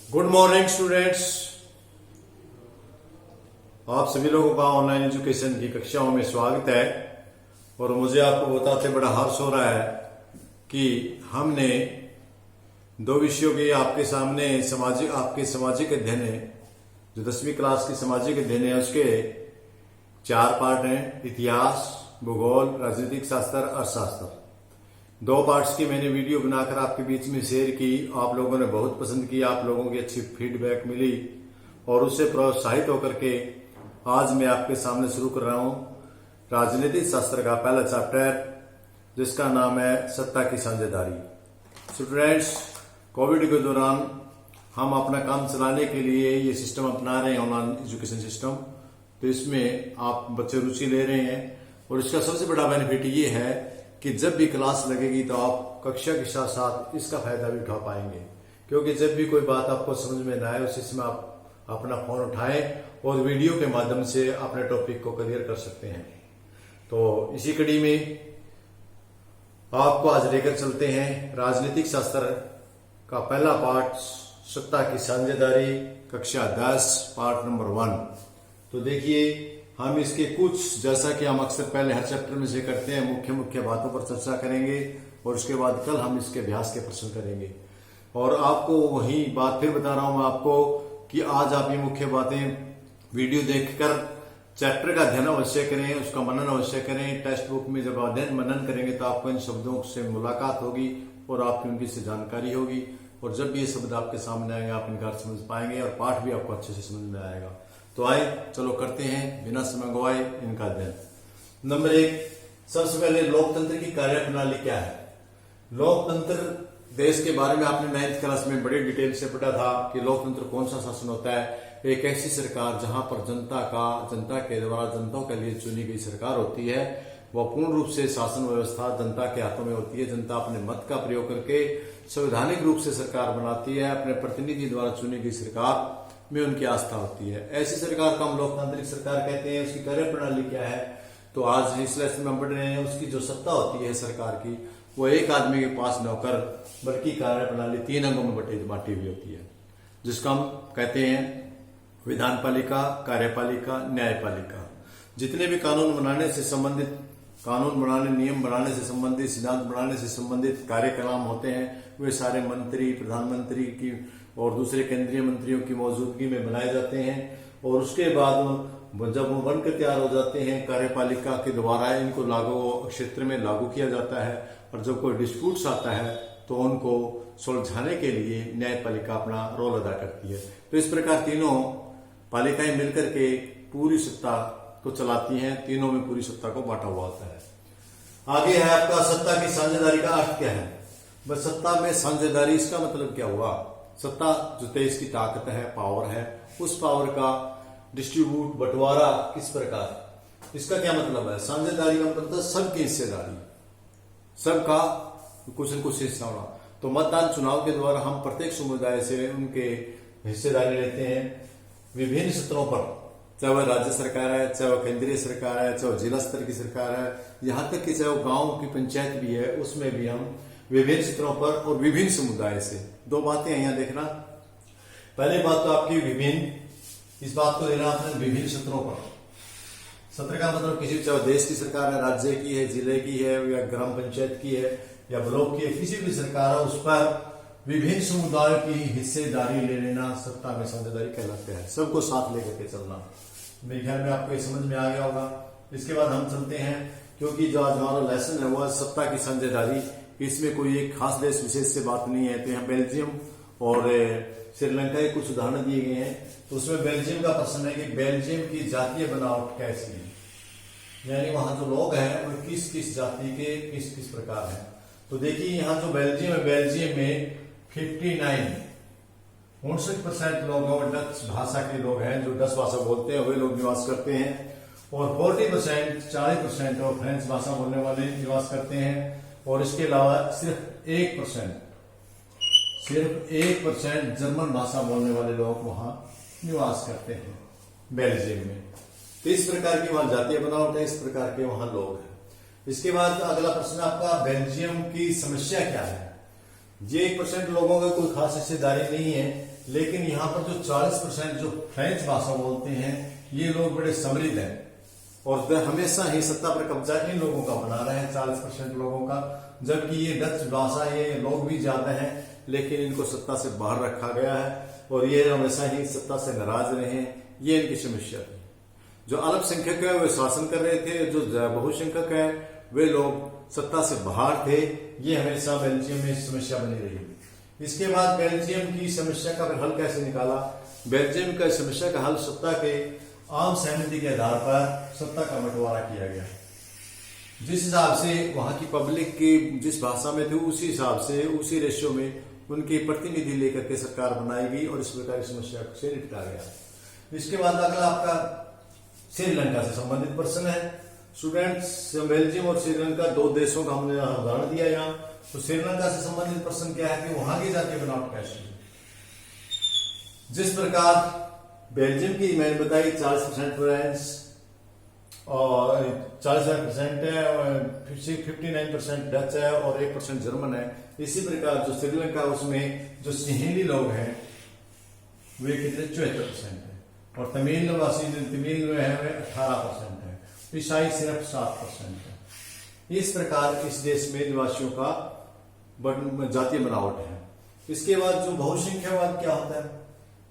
Good morning students. आप सभी लोगों का ऑनलाइन एजुकेशन की कक्षाओं में स्वागत है। और मुझे आपको बताते बड़ा हर्ष हो रहा है कि हमने दो विषयों के आपके सामने आपके सामाजिक अध्ययन है, जो 10वीं क्लास की सामाजिक अध्ययन है, उसके 4 पार्ट हैं। इतिहास, भूगोल, राजनीतिक शास्त्र, अर्थशास्त्र। 2 पार्ट्स की मैंने वीडियो बनाकर आपके बीच में शेयर की। आप लोगों ने बहुत पसंद की, आप लोगों की अच्छी फीडबैक मिली और उससे प्रोत्साहित होकर के आज मैं आपके सामने शुरू कर रहा हूं राजनीतिक शास्त्र का पहला चैप्टर, जिसका नाम है सत्ता की साझेदारी। स्टूडेंट्स, कोविड के दौरान हम अपना काम चलाने के लिए ये सिस्टम अपना रहे हैं, ऑनलाइन एजुकेशन सिस्टम। तो इसमें आप बच्चे रुचि ले रहे हैं और इसका सबसे बड़ा बेनिफिट ये है कि जब भी क्लास लगेगी तो आप कक्षा के साथ साथ इसका फायदा भी उठा पाएंगे, क्योंकि जब भी कोई बात आपको समझ में ना आए उस समय आप अपना फोन उठाएं और वीडियो के माध्यम से अपने टॉपिक को क्लियर कर सकते हैं। तो इसी कड़ी में आपको आज लेकर चलते हैं राजनीतिक शास्त्र का पहला पार्ट, सत्ता की साझेदारी, कक्षा 10, पार्ट नंबर 1। तो देखिए, हम इसके कुछ, जैसा कि हम अक्सर पहले हर चैप्टर में से करते हैं, मुख्य मुख्य बातों पर चर्चा करेंगे और उसके बाद कल हम इसके अभ्यास के प्रश्न करेंगे। और आपको वही बात फिर बता रहा हूं मैं आपको कि आज आप ये मुख्य बातें वीडियो देखकर चैप्टर का अध्ययन अवश्य करें, उसका मनन अवश्य करें। टेक्स्ट बुक में जब अध्ययन मनन करेंगे तो आपको इन शब्दों से मुलाकात होगी और आपकी उनकी से जानकारी होगी, और जब ये शब्द आपके सामने आएंगे आप इनका अर्थ समझ पाएंगे और पाठ भी आपको अच्छे से समझ में आएगा। तो आए चलो करते हैं बिना समय गवाए इनका अध्ययन। नंबर 1, सबसे पहले लोकतंत्र की कार्यप्रणाली क्या है। लोकतंत्र देश के बारे में आपने 9th क्लास में बड़ी डिटेल से पढ़ा था कि लोकतंत्र कौन सा शासन होता है। एक ऐसी सरकार जहां पर जनता के द्वारा जनता के लिए चुनी गई सरकार होती है। वह पूर्ण रूप से शासन व्यवस्था जनता के हाथों में होती है। जनता अपने मत का प्रयोग करके संवैधानिक रूप से सरकार बनाती है। अपने प्रतिनिधि द्वारा चुनी गई सरकार में उनकी आस्था होती है। ऐसी सरकार को हम लोकतांत्रिक सरकार कहते हैं। उसकी कार्यप्रणाली क्या है, तो आज इस लेसन में हम पढ़ रहे हैं। उसकी जो सत्ता होती है सरकार की, वो एक आदमी के पास न होकर बल्कि कार्यप्रणाली 3 अंगों में बांटी हुई होती है, जिसको हम कहते हैं विधान पालिका, कार्यपालिका, न्यायपालिका। जितने भी कानून बनाने, नियम बनाने से संबंधित, सिद्धांत बनाने से संबंधित कार्यक्रम होते हैं, वे सारे मंत्री, प्रधानमंत्री की और दूसरे केंद्रीय मंत्रियों की मौजूदगी में बनाए जाते हैं। और उसके बाद जब वो बनकर तैयार हो जाते हैं, कार्यपालिका के द्वारा इनको क्षेत्र में लागू किया जाता है। और जब कोई डिस्प्यूट्स आता है तो उनको सुलझाने के लिए न्यायपालिका अपना रोल अदा करती है। तो इस प्रकार तीनों पालिकाएं मिलकर के पूरी सत्ता को चलाती हैं। तीनों में पूरी सत्ता को बांटा हुआ होता है। आगे है आपका सत्ता की साझेदारी का अर्थ क्या है। बस सत्ता में साझेदारी, इसका मतलब क्या हुआ। सत्ता जो देश की ताकत है, पावर है, उस पावर का डिस्ट्रीब्यूट, बंटवारा किस प्रकार, इसका क्या मतलब है। साझेदारी का मतलब है सबकी हिस्सेदारी, सबका कुछ न कुछ हिस्सा होना। तो मतदान चुनाव के द्वारा हम प्रत्येक समुदाय से उनके हिस्सेदारी लेते हैं विभिन्न स्तरों पर, चाहे वह राज्य सरकार है, चाहे वह केंद्रीय सरकार है, चाहे वह जिला स्तर की सरकार है, यहां तक कि चाहे वो गांव की पंचायत भी है, उसमें भी हम विभिन्न स्तरों पर और विभिन्न समुदाय से। 2 बातें यहां देखना। पहली बात तो आपकी विभिन्न, इस बात को लेना आपने विभिन्न सत्रों पर। सत्र का मतलब किसी, चाहे देश की सरकार है, राज्य की है, जिले की है, या ग्राम पंचायत की है, या ब्लॉक की है, किसी भी सरकार है, उस पर विभिन्न समुदायों की हिस्सेदारी ले लेना सत्ता में साझेदारी कहलाते हैं। सबको साथ लेकर के चलना। मेरे ख्याल में आपको ये समझ में आ गया होगा। इसके बाद हम चलते हैं, क्योंकि जो आज हमारा लेसन है वो सत्ता की साझेदारी। इसमें कोई एक खास देश विशेष से बात नहीं है। तो यहाँ बेल्जियम और श्रीलंका के कुछ उदाहरण दिए गए हैं। तो उसमें बेल्जियम का प्रश्न है कि बेल्जियम की जातीय बनावट कैसी है, यानी वहां जो लोग हैं वो किस किस जाति के, किस किस प्रकार हैं। तो देखिए, यहाँ जो बेल्जियम है, बेल्जियम में 59% लोग डच भाषा के लोग हैं, जो डच भाषा बोलते हैं वे लोग निवास करते हैं। और 40% और फ्रेंच भाषा बोलने वाले निवास करते हैं। और इसके अलावा सिर्फ 1% जर्मन भाषा बोलने वाले लोग वहां निवास करते हैं बेल्जियम में। तो इस प्रकार की वहां जातीय बनावट है, इस प्रकार के वहां लोग हैं। इसके बाद अगला प्रश्न आपका, बेल्जियम की समस्या क्या है। ये 1% लोगों का कोई खास हिस्सेदारी नहीं है, लेकिन यहाँ पर जो 40% जो फ्रेंच भाषा बोलते हैं ये लोग बड़े समृद्ध हैं और वे हमेशा ही सत्ता पर कब्जा इन लोगों का बना रहे हैं, 40% लोगों का। जबकि ये डच भाषा ये लोग भी ज्यादा हैं, लेकिन इनको सत्ता से बाहर रखा गया है और ये हमेशा ही सत्ता से नाराज रहे हैं। ये इनकी समस्या थी। जो अल्पसंख्यक है वे शासन कर रहे थे, जो बहुसंख्यक है वे लोग सत्ता से बाहर थे। ये हमेशा बेल्जियम में समस्या बनी रही। इसके बाद बेल्जियम की समस्या का हल कैसे निकाला? बेल्जियम का समस्या का हल सत्ता के आम सहमति के आधार पर सत्ता का बंटवारा किया गया। जिस हिसाब से वहां की पब्लिक की जिस भाषा में थी उसी हिसाब से उसी रेशियो में उनके प्रतिनिधि लेकर के सरकार बनाई गई और इस प्रकार की समस्या से निपटा गया। इसके बाद अगला आपका श्रीलंका से संबंधित प्रश्न है। स्टूडेंट्स, बेल्जियम और श्रीलंका दो देशों का हमने उदाहरण दिया यहाँ। तो श्रीलंका से संबंधित प्रश्न क्या है कि वहां की जातीय बनावट कैसी है। जिस प्रकार बेल्जियम की मैंने बताई 40% फ्रेंच और 40% है, 59% डच है और 1% जर्मन है। इसी प्रकार जो श्रीलंका उसमें जो सिंहली लोग हैं वे कितने 74% है और तमिल वासी तमिल में है वे 18% है। ईसाई सिर्फ 7% है। इस प्रकार इस देश में निवासियों का जातीय बनावट है। इसके बाद जो बहुसंख्यावाद क्या होता है?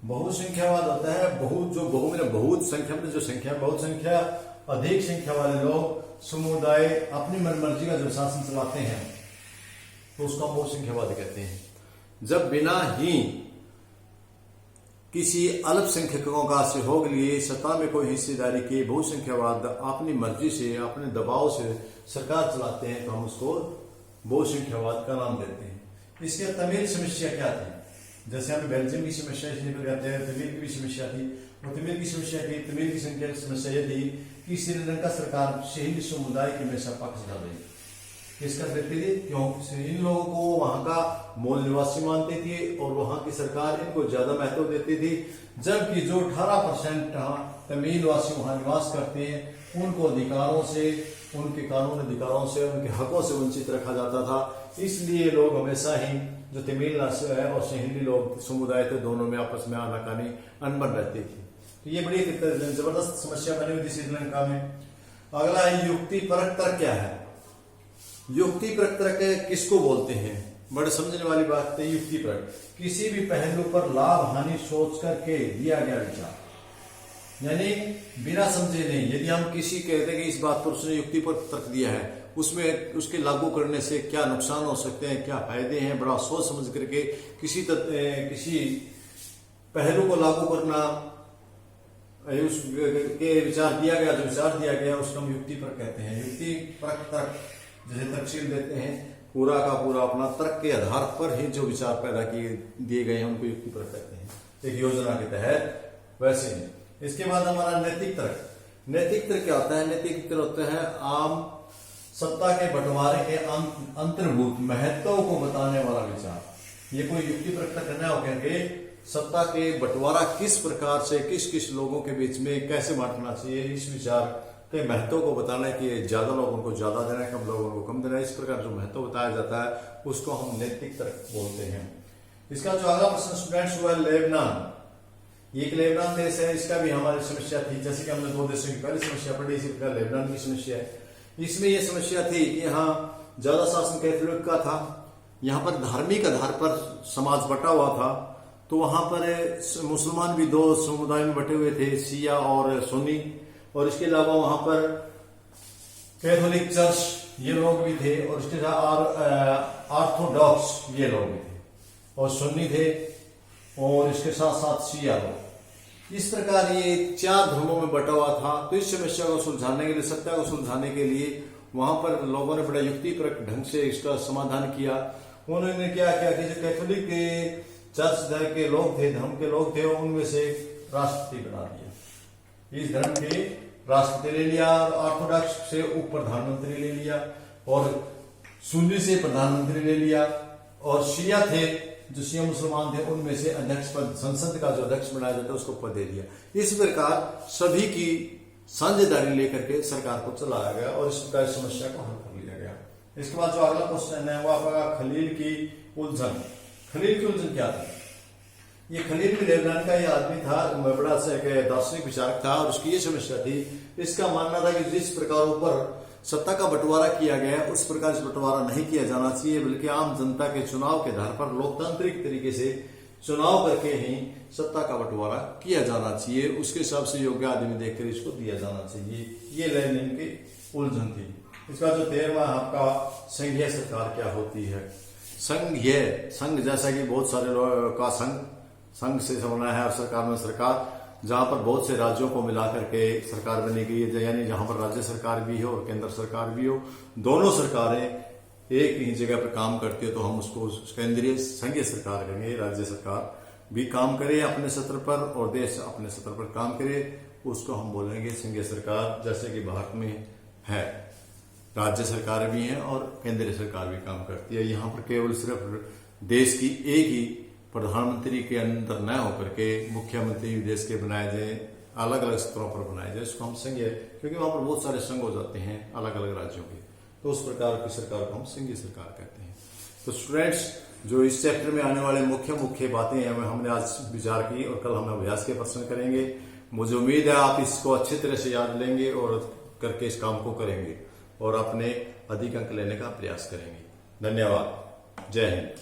बहुसंख्यावाद होता है बहुत संख्या में जो संख्या बहुत संख्या अधिक संख्या वाले लोग समुदाय अपनी मनमर्जी का जो शासन चलाते हैं तो उसको बहुसंख्यावाद कहते हैं। जब बिना ही किसी अल्पसंख्यकों का सहयोग लिए सत्ता में कोई हिस्सेदारी के बहुसंख्यावाद अपनी मर्जी से अपने दबाव से सरकार चलाते हैं तो हम उसको बहुसंख्यावाद का नाम देते हैं। इसके तमिल समस्या क्या थी? जैसे हमें बेल्जियम की समस्या इसी पर कहते हैं, तमिल की भी समस्या थी। और तमिल की समस्या की तमिल की संख्या की समस्या यह थी कि श्रीलंका सरकार शहरी समुदाय के हमेशा पक्ष कर रही। किसका करती थी? क्योंकि इन लोगों को वहां का मूल निवासी मानती थी और वहां की सरकार इनको ज्यादा महत्व देती थी। जबकि जो 18% तमिल वासी वहां निवास करते हैं उनको अधिकारों से, उनके कानून अधिकारों से, उनके हकों से वंचित रखा जाता था। इसलिए लोग हमेशा ही जो तमिल है और सिंहली लोग समुदाय थे दोनों में आपस में आनाकानी अनबन रहती थी। तो ये बड़ी जबरदस्त समस्या बनी हुई थी श्रीलंका में। अगला है युक्ति परक तर्क क्या है? युक्ति परक तर्क किसको बोलते हैं? बड़े समझने वाली बात है। युक्ति परक किसी भी पहलू पर लाभ हानि सोच करके दिया गया विचार, यानी बिना समझे नहीं। यदि हम किसी कहते हैं कि इस बात पर उसने युक्ति पर तर्क दिया है, उसमें उसके लागू करने से क्या नुकसान हो सकते हैं, क्या फायदे हैं, बड़ा सोच समझ करके किसी पहलू को लागू करना, उसके विचार दिया गया, जो विचार दिया गया उसको हम युक्ति पर कहते हैं। युक्ति परक तर्क जैसे तर्कशील देते हैं, पूरा का पूरा अपना तर्क के आधार पर ही जो विचार पैदा दिए गए हैं उनको युक्ति परक कहते हैं, एक योजना के तहत। वैसे ही इसके बाद हमारा नैतिक तर्क। नैतिक तर्क क्या होता है? नैतिक तर्क होता है आम सत्ता के बंटवारे के अंतर्भूत महत्व को बताने वाला विचार। ये कोई युक्ति परक तर्क न होकर के सत्ता के बंटवारा किस प्रकार से किस किस लोगों के बीच में कैसे बांटना चाहिए, इस विचार के महत्व को बताना कि ज्यादा लोगों को ज्यादा देना है, कम लोगों को कम देना है, इस प्रकार जो महत्व बताया जाता है उसको हम नैतिक तर्क बोलते हैं। इसका जो अगला प्रश्न स्टूडेंट्स हुआ लेबनान। एक लेबनान देश है, इसका भी हमारी समस्या थी। जैसे कि हमने दो देशों की पहली समस्या पढ़ी, इसी प्रकार लेबनान की समस्या है। इसमें यह समस्या थी कि यहाँ ज्यादा शासन कैथोलिक का था, यहाँ पर धार्मिक आधार पर समाज बटा हुआ था। तो वहां पर मुसलमान भी दो समुदाय में बटे हुए थे, शिया और सुन्नी। और इसके अलावा वहां पर कैथोलिक चर्च ये लोग भी थे और इसके साथ ऑर्थोडॉक्स ये लोग भी थे और सुन्नी थे और इसके साथ साथ शिया लोग। इस प्रकार ये 4 धर्मों में बटा हुआ था। तो इस समस्या को सुलझाने के लिए, सत्ता को सुलझाने के लिए वहां पर लोगों ने बड़ा युक्तिपरक ढंग से इसका समाधान किया। उन्होंने क्या किया कि जो कैथोलिक चर्च धर्म के लोग थे, धर्म के लोग थे, उनमें से राष्ट्रपति बना दिया। इस धर्म के राष्ट्रपति ले लिया, ऑर्थोडॉक्स से उप प्रधानमंत्री ले लिया और सुन्नी से प्रधानमंत्री ले लिया और शिया थे जो शिया मुसलमान थे उनमें से अध्यक्ष पद, संसद का जो अध्यक्ष बनाया जाता है उसको पद दे दिया। इस प्रकार सभी की साझेदारी लेकर के सरकार को चलाया गया और इस प्रकार समस्या को हल कर लिया गया। इसके बाद जो अगला क्वेश्चन है वो आपका खलील की उलझन। खलील की उलझन क्या थी? ये खलील bin लेबनान का ये आदमी था, बड़ा सा एक दार्शनिक विचारक था, और उसकी ये समस्या थी, इसका मानना था कि जिस प्रकार ऊपर सत्ता का बंटवारा किया गया उस प्रकार से बंटवारा नहीं किया जाना चाहिए, बल्कि आम जनता के चुनाव के आधार पर लोकतांत्रिक तरीके से चुनाव करके ही सत्ता का बंटवारा किया जाना चाहिए, उसके हिसाब से योग्य आदमी देखकर इसको दिया जाना चाहिए। ये लेनिन की उलझन थी। इसका जो 13वां आपका संघीय सरकार क्या होती है? संघ जैसा कि बहुत सारे लोग का संघ से समझना है, और सरकार में सरकार, जहां पर बहुत से राज्यों को मिला करके सरकार बनी गई है, यानी जहां पर राज्य सरकार भी हो और केंद्र सरकार भी हो, दोनों सरकारें एक ही जगह पर काम करती है, तो हम उसको केंद्रीय संघीय सरकार कहेंगे। राज्य सरकार भी काम करे अपने स्तर पर और देश अपने स्तर पर काम करे, उसको हम बोलेंगे संघीय सरकार। जैसे कि भारत में है, राज्य सरकार भी है और केंद्रीय सरकार भी काम करती है। यहाँ पर केवल सिर्फ देश की एक ही प्रधानमंत्री के अंदर न होकर के मुख्यमंत्री देश के बनाए जाए, अलग अलग स्तरों पर बनाए जाए, इसको हम संघीय, क्योंकि वहां पर बहुत सारे संघ हो जाते हैं अलग अलग राज्यों के, तो उस प्रकार की सरकार को हम संघीय सरकार कहते हैं। तो स्टूडेंट्स, जो इस चैप्टर में आने वाले मुख्य बातें हैं हमने आज विचार की, और कल हम अभ्यास के प्रश्न करेंगे। मुझे उम्मीद है आप इसको अच्छी तरह से याद लेंगे और करके इस काम को करेंगे और अपने अधिक अंक लेने का प्रयास करेंगे। धन्यवाद। जय हिंद।